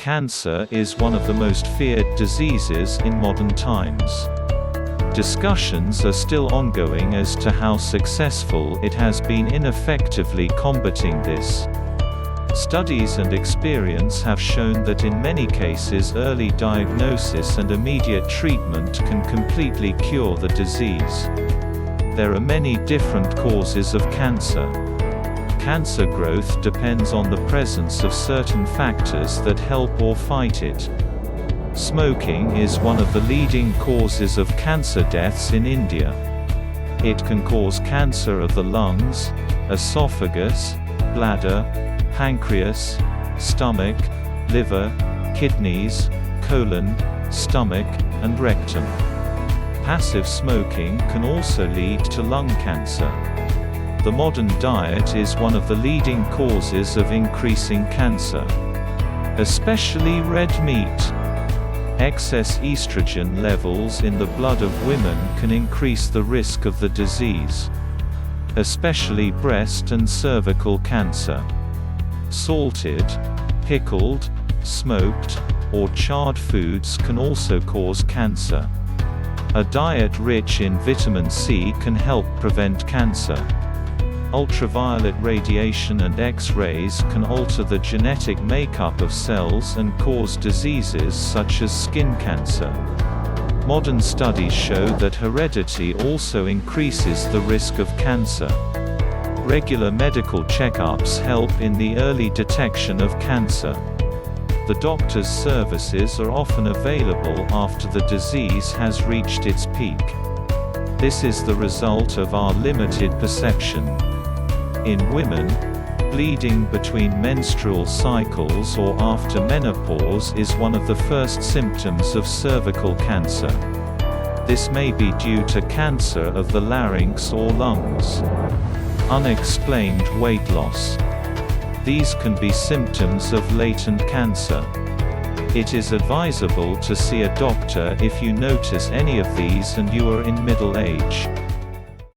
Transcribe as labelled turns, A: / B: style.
A: Cancer is one of the most feared diseases in modern times. Discussions are still ongoing as to how successful it has been in effectively combating this. Studies and experience have shown that in many cases early diagnosis and immediate treatment can completely cure the disease. There are many different causes of cancer. Cancer growth depends on the presence of certain factors that help or fight it. Smoking is one of the leading causes of cancer deaths in India. It can cause cancer of the lungs, esophagus, bladder, pancreas, stomach, liver, kidneys, colon, stomach, and rectum. Passive smoking can also lead to lung cancer. The modern diet is one of the leading causes of increasing cancer, especially red meat. Excess estrogen levels in the blood of women can increase the risk of the disease, especially breast and cervical cancer. Salted, pickled, smoked, or charred foods can also cause cancer. A diet rich in vitamin C can help prevent cancer. Ultraviolet radiation and X-rays can alter the genetic makeup of cells and cause diseases such as skin cancer. Modern studies show that heredity also increases the risk of cancer. Regular medical checkups help in the early detection of cancer. The doctor's services are often available after the disease has reached its peak. This is the result of our limited perception. In women, bleeding between menstrual cycles or after menopause is one of the first symptoms of cervical cancer. This may be due to cancer of the larynx or lungs. Unexplained weight loss. These can be symptoms of latent cancer. It is advisable to see a doctor if you notice any of these and you are in middle age.